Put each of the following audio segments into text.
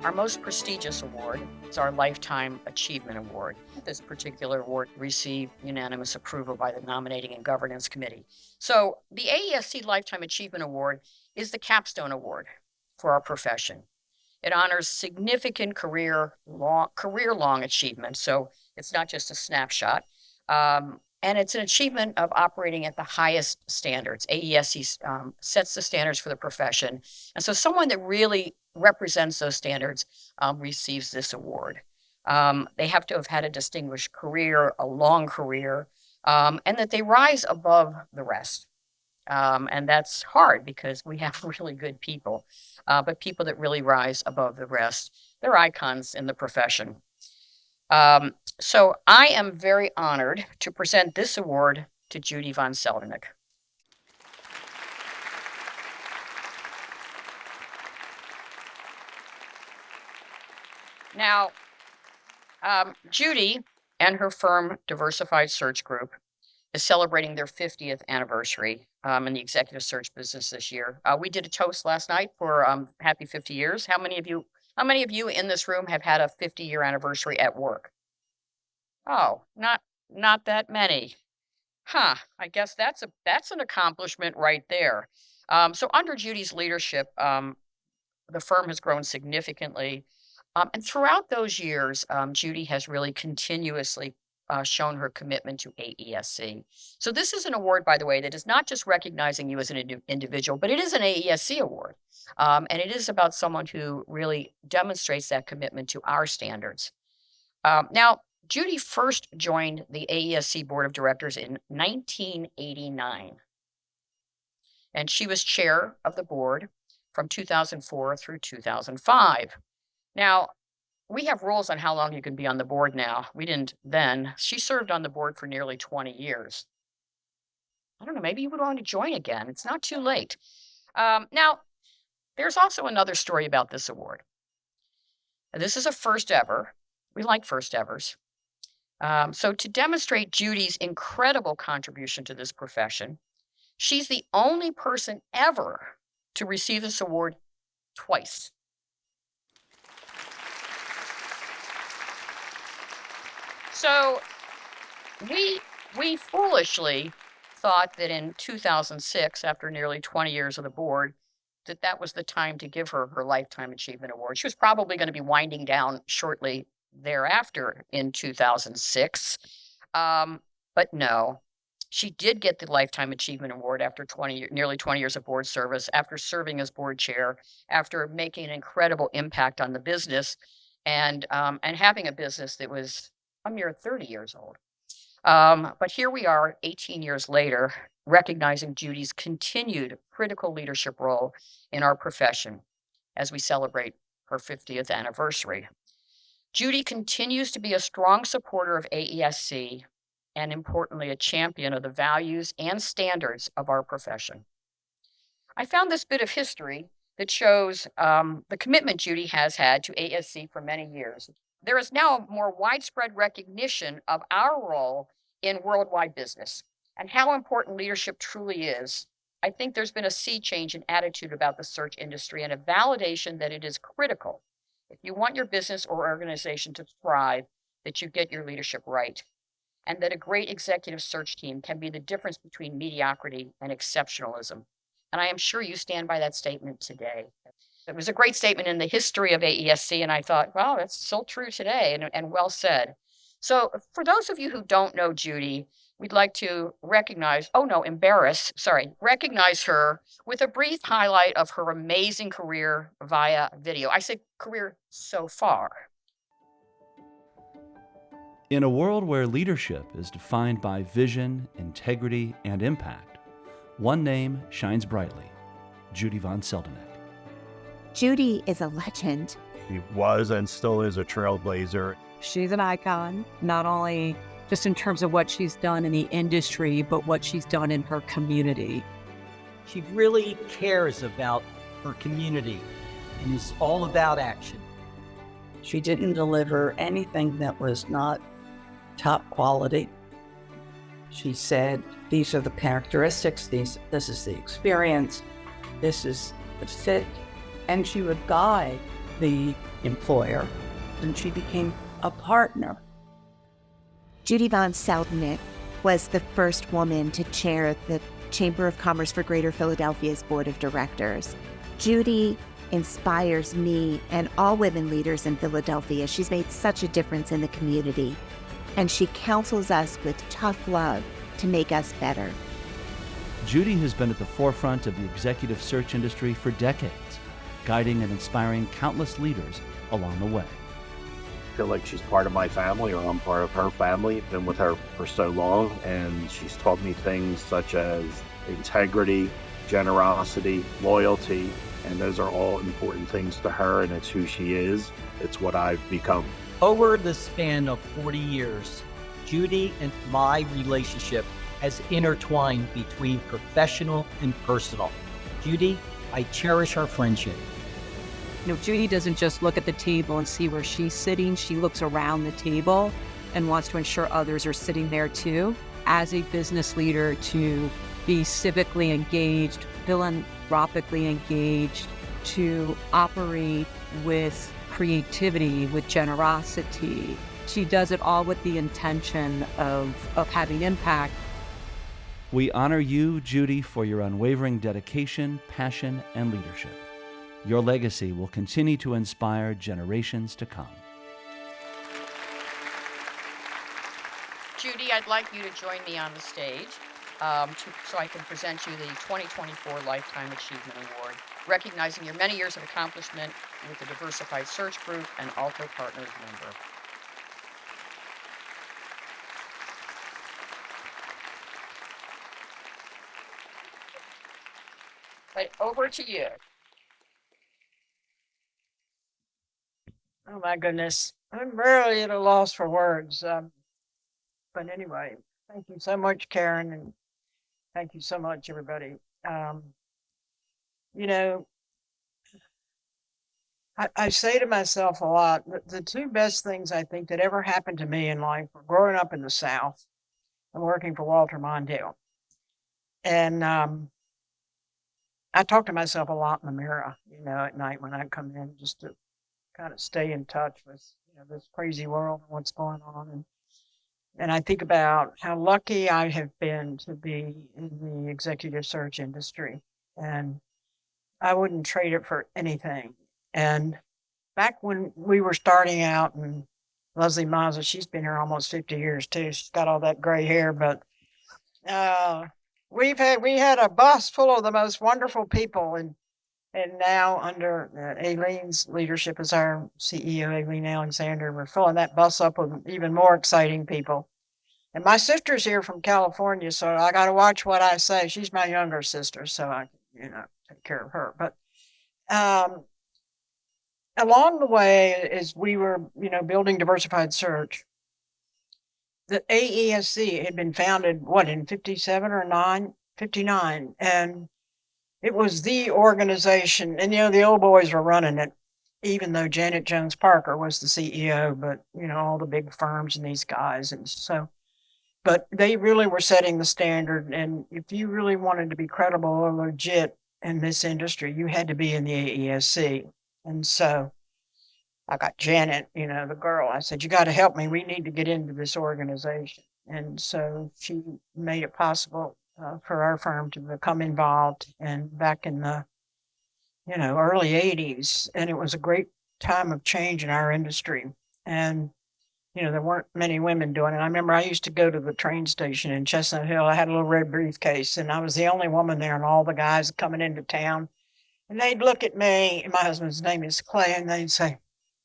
Our most prestigious award is our Lifetime Achievement Award. This particular award received unanimous approval by the Nominating and Governance Committee. So the AESC Lifetime Achievement Award is the capstone award for our profession. It honors significant career-long achievement. So it's not just a snapshot. And it's an achievement of operating at the highest standards. AESC sets the standards for the profession. And so someone that really represents those standards receives this award. They have to have had a distinguished career, a long career, and that they rise above the rest. And that's hard because we have really good people, but people that really rise above the rest, they're icons in the profession. So I am very honored to present this award to Judee von Seldeneck. Now, Judee and her firm, Diversified Search Group, is celebrating their 50th anniversary in the executive search business this year. We did a toast last night for happy 50 years. How many of you in this room have had a 50-year anniversary at work? Oh, not that many. Huh. I guess that's an accomplishment right there. So under Judee's leadership, the firm has grown significantly. And throughout those years, Judee has really continuously shown her commitment to AESC. So this is an award, by the way, that is not just recognizing you as an individual, but it is an AESC award. And it is about someone who really demonstrates that commitment to our standards. Now, Judee first joined the AESC Board of Directors in 1989. And she was chair of the board from 2004 through 2005. Now, we have rules on how long you can be on the board now. We didn't then. She served on the board for nearly 20 years. I don't know, maybe you would want to join again. It's not too late. Now, there's also another story about this award. This is a first ever. We like first evers. So to demonstrate Judee's incredible contribution to this profession, she's the only person ever to receive this award twice. So we foolishly thought that in 2006, after nearly 20 years of the board, that was the time to give her her Lifetime Achievement Award. She was probably going to be winding down shortly thereafter in 2006. But no, she did get the Lifetime Achievement Award after nearly 20 years of board service, after serving as board chair, after making an incredible impact on the business and having a business that was a mere 30 years old. But here we are 18 years later, recognizing Judee's continued critical leadership role in our profession as we celebrate her 50th anniversary. Judee continues to be a strong supporter of AESC and, importantly, a champion of the values and standards of our profession. I found this bit of history that shows the commitment Judee has had to AESC for many years. There is now a more widespread recognition of our role in worldwide business and how important leadership truly is. I think there's been a sea change in attitude about the search industry and a validation that it is critical, if you want your business or organization to thrive, that you get your leadership right, and that a great executive search team can be the difference between mediocrity and exceptionalism. And I am sure you stand by that statement today. It was a great statement in the history of AESC, and I thought, wow, that's still true today, and well said. So for those of you who don't know Judee, we'd like to recognize her with a brief highlight of her amazing career via video. I say career so far. In a world where leadership is defined by vision, integrity, and impact, one name shines brightly: Judee von Seldeneck. Judee is a legend. She was and still is a trailblazer. She's an icon, not only just in terms of what she's done in the industry, but what she's done in her community. She really cares about her community and is all about action. She didn't deliver anything that was not top quality. She said, these are the characteristics, this is the experience, this is the fit, and she would guide the employer, and she became a partner. Judee von Seldeneck was the first woman to chair the Chamber of Commerce for Greater Philadelphia's board of directors. Judee inspires me and all women leaders in Philadelphia. She's made such a difference in the community, and she counsels us with tough love to make us better. Judee has been at the forefront of the executive search industry for decades, guiding and inspiring countless leaders along the way. I feel like she's part of my family, or I'm part of her family. Been with her for so long, and she's taught me things such as integrity, generosity, loyalty, and those are all important things to her, and it's who she is. It's what I've become. Over the span of 40 years, Judee and my relationship has intertwined between professional and personal. Judee, I cherish our friendship. Judee doesn't just look at the table and see where she's sitting. She looks around the table and wants to ensure others are sitting there too. As a business leader, to be civically engaged, philanthropically engaged, to operate with creativity, with generosity. She does it all with the intention of having impact. We honor you, Judee, for your unwavering dedication, passion, and leadership. Your legacy will continue to inspire generations to come. Judee, I'd like you to join me on the stage so I can present you the 2024 Lifetime Achievement Award, recognizing your many years of accomplishment with the Diversified Search Group and Alto Partners member. But over to you. Oh my goodness, I'm really at a loss for words. But anyway, thank you so much, Karen, and thank you so much, everybody. I say to myself a lot, the two best things I think that ever happened to me in life were growing up in the South and working for Walter Mondale. And I talk to myself a lot in the mirror, at night when I come in, just to kind of stay in touch with this crazy world and what's going on. And I think about how lucky I have been to be in the executive search industry, and I wouldn't trade it for anything. And back when we were starting out, and Leslie Mazza, she's been here almost 50 years too. She's got all that gray hair, but we had a bus full of the most wonderful people, and now under Aileen's leadership as our CEO, Aileen Alexander, we're filling that bus up with even more exciting people. And my sister's here from California, so I got to watch what I say. She's my younger sister, so I can, take care of her. But along the way, as we were, building Diversified Search, the AESC had been founded, in 57 or 59, and it was the organization, and the old boys were running it, even though Janet Jones Parker was the CEO, but all the big firms and these guys. And so, but they really were setting the standard. And if you really wanted to be credible or legit in this industry, you had to be in the AESC. And so I got Janet, the girl, I said, you got to help me. We need to get into this organization. And so she made it possible for our firm to become involved, and back in the early 80s, and it was a great time of change in our industry. And there weren't many women doing it. I remember I used to go to the train station in Chestnut Hill. I had a little red briefcase, and I was the only woman there, and all the guys coming into town, and they'd look at me, and my husband's name is Clay, and they'd say,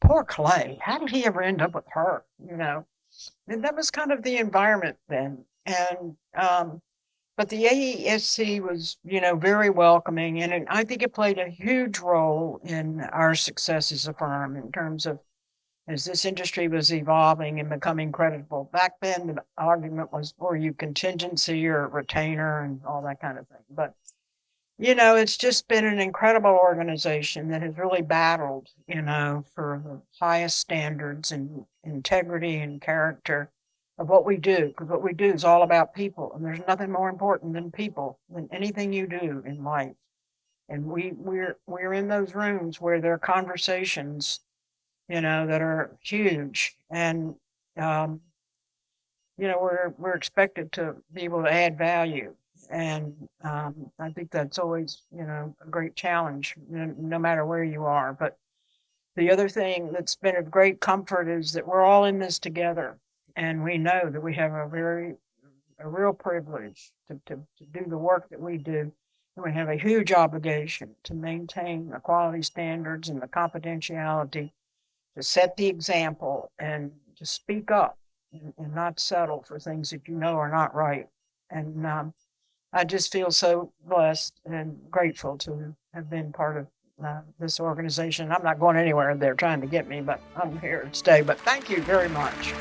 poor Clay, how did he ever end up with her? And that was kind of the environment then. And but the AESC was, very welcoming, and I think it played a huge role in our success as a firm in terms of, as this industry was evolving and becoming credible. Back then, the argument was, were you contingency or retainer and all that kind of thing. But, it's just been an incredible organization that has really battled, for the highest standards and integrity and character of what we do, because what we do is all about people, and there's nothing more important than people, than anything you do in life. And we're in those rooms where there are conversations, that are huge. And, we're expected to be able to add value. And I think that's always, a great challenge, no matter where you are. But the other thing that's been of great comfort is that we're all in this together. And we know that we have a real privilege to do the work that we do. And we have a huge obligation to maintain the quality standards and the confidentiality, to set the example and to speak up and not settle for things that are not right. And I just feel so blessed and grateful to have been part of this organization. I'm not going anywhere. They're trying to get me, but I'm here to stay. But thank you very much.